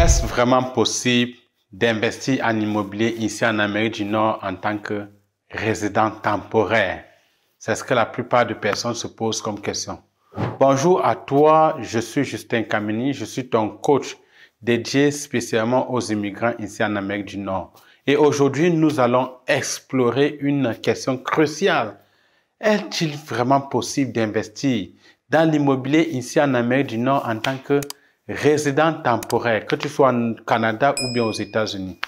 Est-ce vraiment possible d'investir en immobilier ici en Amérique du Nord en tant que résident temporaire? C'est ce que la plupart des personnes se posent comme question. Bonjour à toi, je suis Justin Kameni, je suis ton coach dédié spécialement aux immigrants ici en Amérique du Nord. Et aujourd'hui, nous allons explorer une question cruciale. Est-il vraiment possible d'investir dans l'immobilier ici en Amérique du Nord en tant que résident temporaire, que tu sois au Canada ou bien aux États-Unis?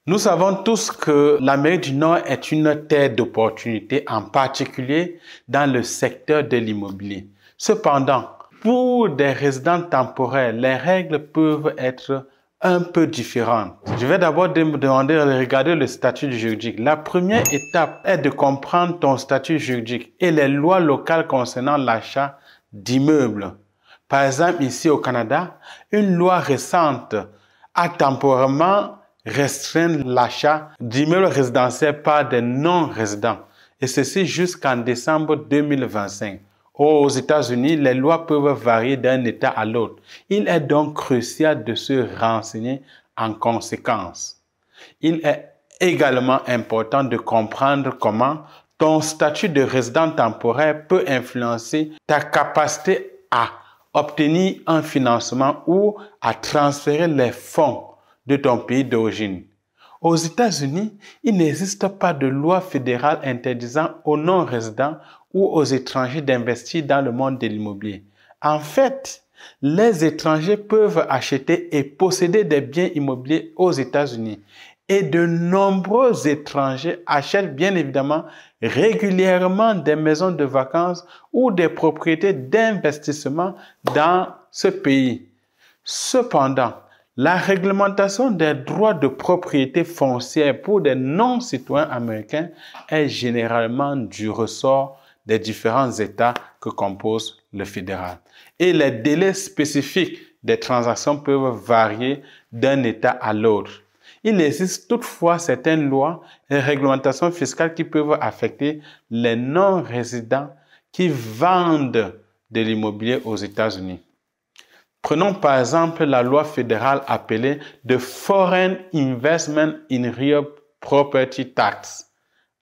Nous savons tous que l'Amérique du Nord est une terre d'opportunités, en particulier dans le secteur de l'immobilier. Cependant, pour des résidents temporaires, les règles peuvent être un peu différentes. Je vais d'abord me demander de regarder le statut juridique. La première étape est de comprendre ton statut juridique et les lois locales concernant l'achat d'immeubles. Par exemple, ici au Canada, une loi récente a temporairement restreint l'achat d'immeubles résidentiels par des non-résidents, et ceci jusqu'en décembre 2025. Aux États-Unis, les lois peuvent varier d'un État à l'autre. Il est donc crucial de se renseigner en conséquence. Il est également important de comprendre comment ton statut de résident temporaire peut influencer ta capacité à obtenir un financement ou à transférer les fonds de ton pays d'origine. Aux États-Unis, il n'existe pas de loi fédérale interdisant aux non-résidents ou aux étrangers d'investir dans le monde de l'immobilier. En fait, les étrangers peuvent acheter et posséder des biens immobiliers aux États-Unis. Et de nombreux étrangers achètent bien évidemment régulièrement des maisons de vacances ou des propriétés d'investissement dans ce pays. Cependant, la réglementation des droits de propriété foncière pour des non-citoyens américains est généralement du ressort des différents États que compose le fédéral. Et les délais spécifiques des transactions peuvent varier d'un État à l'autre. Il existe toutefois certaines lois et réglementations fiscales qui peuvent affecter les non-résidents qui vendent de l'immobilier aux États-Unis. Prenons par exemple la loi fédérale appelée The Foreign Investment in Real Property Tax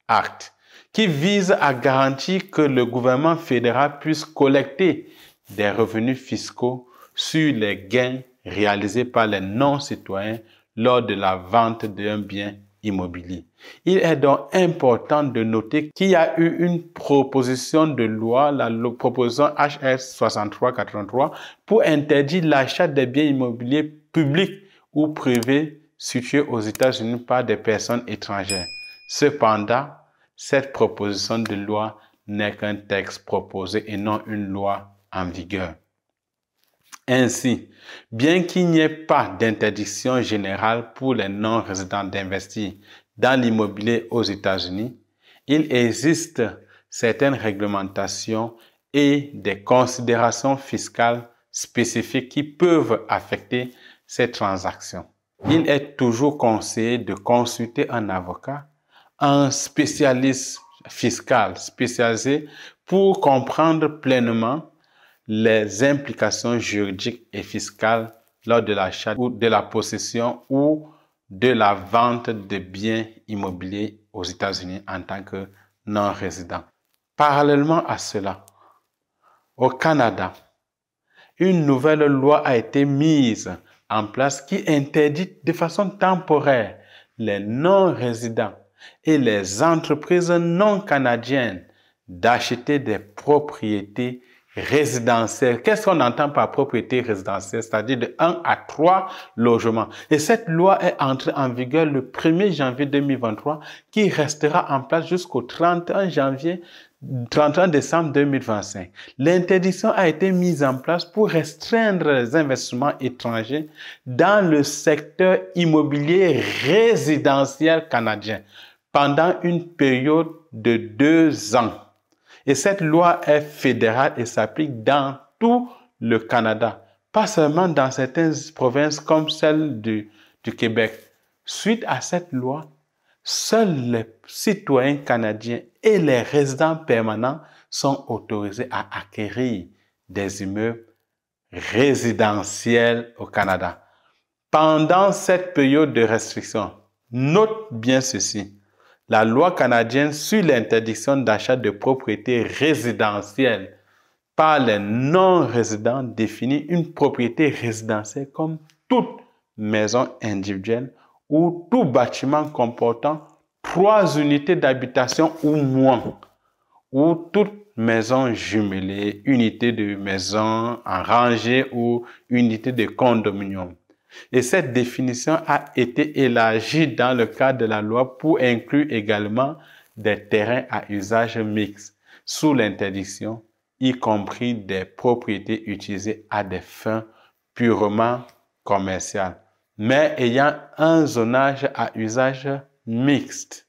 Act, qui vise à garantir que le gouvernement fédéral puisse collecter des revenus fiscaux sur les gains réalisés par les non-citoyens lors de la vente d'un bien immobilier. Il est donc important de noter qu'il y a eu une proposition de loi, la proposition HR 6383, pour interdire l'achat des biens immobiliers publics ou privés situés aux États-Unis par des personnes étrangères. Cependant, cette proposition de loi n'est qu'un texte proposé et non une loi en vigueur. Ainsi, bien qu'il n'y ait pas d'interdiction générale pour les non-résidents d'investir dans l'immobilier aux États-Unis, il existe certaines réglementations et des considérations fiscales spécifiques qui peuvent affecter ces transactions. Il est toujours conseillé de consulter un avocat, un spécialiste fiscal spécialisé pour comprendre pleinement les implications juridiques et fiscales lors de l'achat ou de la possession ou de la vente de biens immobiliers aux États-Unis en tant que non-résident. Parallèlement à cela, au Canada, une nouvelle loi a été mise en place qui interdit de façon temporaire les non-résidents et les entreprises non canadiennes d'acheter des propriétés résidentielle. Qu'est-ce qu'on entend par propriété résidentielle? C'est-à-dire de 1 à 3 logements. Et cette loi est entrée en vigueur le 1er janvier 2023 qui restera en place jusqu'au 31 décembre 2025. L'interdiction a été mise en place pour restreindre les investissements étrangers dans le secteur immobilier résidentiel canadien pendant une période de 2 ans. Et cette loi est fédérale et s'applique dans tout le Canada, pas seulement dans certaines provinces comme celle du Québec. Suite à cette loi, seuls les citoyens canadiens et les résidents permanents sont autorisés à acquérir des immeubles résidentiels au Canada. Pendant cette période de restriction, note bien ceci, la loi canadienne sur l'interdiction d'achat de propriétés résidentielles par les non-résidents définit une propriété résidentielle comme toute maison individuelle ou tout bâtiment comportant 3 unités d'habitation ou moins, ou toute maison jumelée, unité de maison en rangée ou unité de condominium. Et cette définition a été élargie dans le cadre de la loi pour inclure également des terrains à usage mixte sous l'interdiction, y compris des propriétés utilisées à des fins purement commerciales, mais ayant un zonage à usage mixte.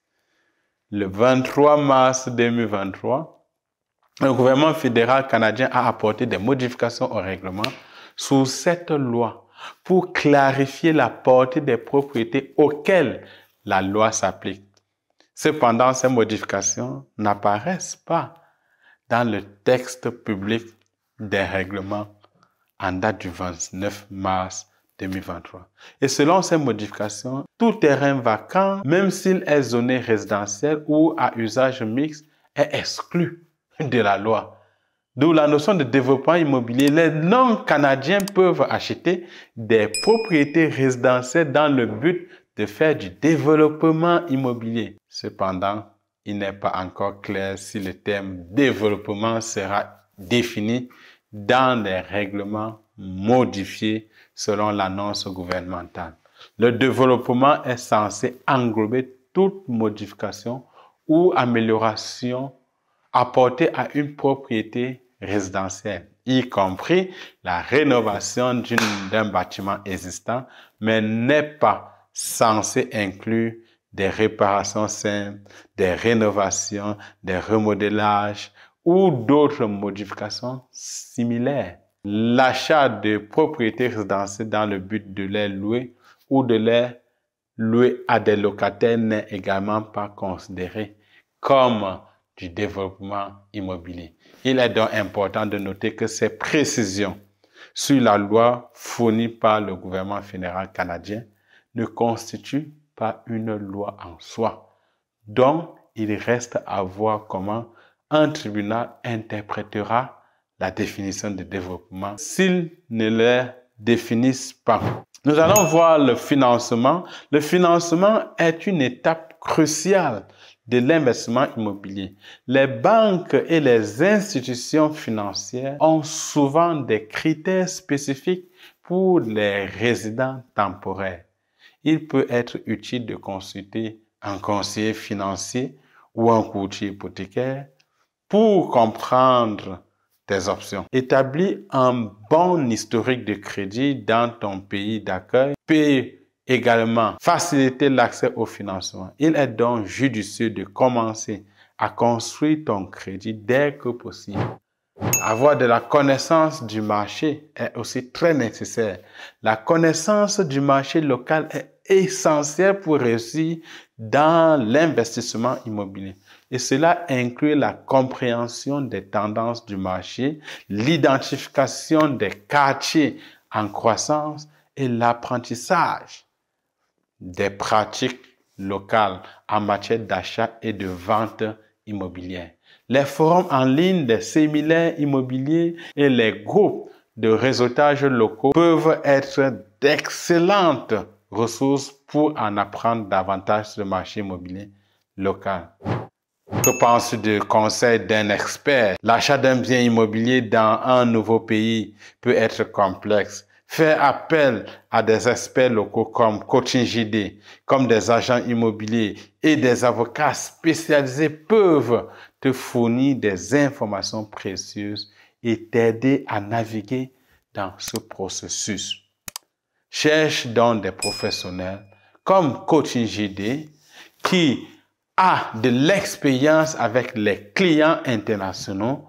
Le 23 mars 2023, le gouvernement fédéral canadien a apporté des modifications au règlement sous cette loi pour clarifier la portée des propriétés auxquelles la loi s'applique. Cependant, ces modifications n'apparaissent pas dans le texte public des règlements en date du 29 mars 2023. Et selon ces modifications, tout terrain vacant, même s'il est zoné résidentiel ou à usage mixte, est exclu de la loi. D'où la notion de développement immobilier. Les non-canadiens peuvent acheter des propriétés résidentielles dans le but de faire du développement immobilier. Cependant, il n'est pas encore clair si le terme développement sera défini dans les règlements modifiés selon l'annonce gouvernementale. Le développement est censé englober toute modification ou amélioration apportée à une propriété résidentielle, y compris la rénovation d'un bâtiment existant, mais n'est pas censé inclure des réparations simples, des rénovations, des remodelages ou d'autres modifications similaires. L'achat de propriétés résidentielles dans le but de les louer ou de les louer à des locataires n'est également pas considéré comme du développement immobilier. Il est donc important de noter que ces précisions sur la loi fournie par le gouvernement fédéral canadien ne constituent pas une loi en soi. Donc, il reste à voir comment un tribunal interprétera la définition de développement s'ils ne les définissent pas. Nous allons voir le financement. Le financement est une étape cruciale de l'investissement immobilier. Les banques et les institutions financières ont souvent des critères spécifiques pour les résidents temporaires. Il peut être utile de consulter un conseiller financier ou un courtier hypothécaire pour comprendre tes options. Établir un bon historique de crédit dans ton pays d'accueil peut également faciliter l'accès au financement. Il est donc judicieux de commencer à construire ton crédit dès que possible. Avoir de la connaissance du marché est aussi très nécessaire. La connaissance du marché local est essentielle pour réussir dans l'investissement immobilier. Et cela inclut la compréhension des tendances du marché, l'identification des quartiers en croissance et l'apprentissage des pratiques locales en matière d'achat et de vente immobilière. Les forums en ligne des séminaires immobiliers et les groupes de réseautage locaux peuvent être d'excellentes ressources pour en apprendre davantage sur le marché immobilier local. Que penses-tu du conseil d'un expert? L'achat d'un bien immobilier dans un nouveau pays peut être complexe. Faire appel à des experts locaux comme Coaching JD, comme des agents immobiliers et des avocats spécialisés peuvent te fournir des informations précieuses et t'aider à naviguer dans ce processus. Cherche donc des professionnels comme Coaching JD qui a de l'expérience avec les clients internationaux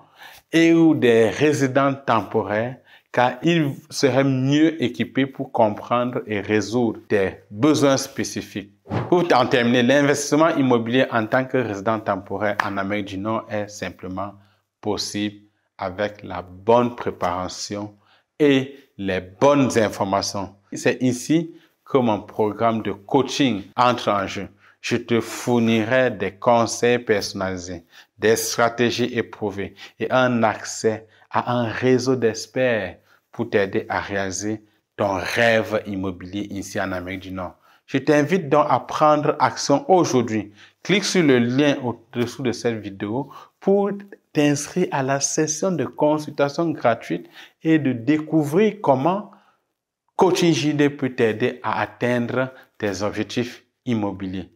et ou des résidents temporaires, car ils seraient mieux équipés pour comprendre et résoudre tes besoins spécifiques. Pour en terminer, l'investissement immobilier en tant que résident temporaire en Amérique du Nord est simplement possible avec la bonne préparation et les bonnes informations. C'est ici que mon programme de coaching entre en jeu. Je te fournirai des conseils personnalisés, des stratégies éprouvées et un accès à un réseau d'experts pour t'aider à réaliser ton rêve immobilier ici en Amérique du Nord. Je t'invite donc à prendre action aujourd'hui. Clique sur le lien au-dessous de cette vidéo pour t'inscrire à la session de consultation gratuite et de découvrir comment Coaching JD peut t'aider à atteindre tes objectifs immobiliers.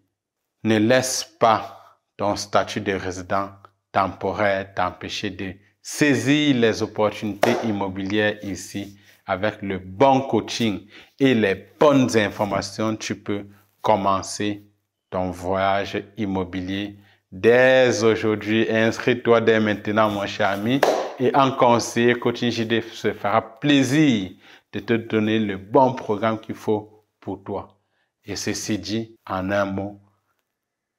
Ne laisse pas ton statut de résident temporaire t'empêcher de saisir les opportunités immobilières ici. Avec le bon coaching et les bonnes informations, tu peux commencer ton voyage immobilier dès aujourd'hui. Inscris-toi dès maintenant, mon cher ami, et en conseiller Coaching JD se fera plaisir de te donner le bon programme qu'il faut pour toi. Et ceci dit, en un mot,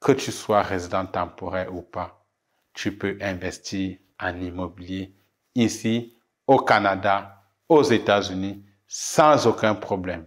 que tu sois résident temporaire ou pas, tu peux investir en immobilier ici, au Canada, aux États-Unis, sans aucun problème.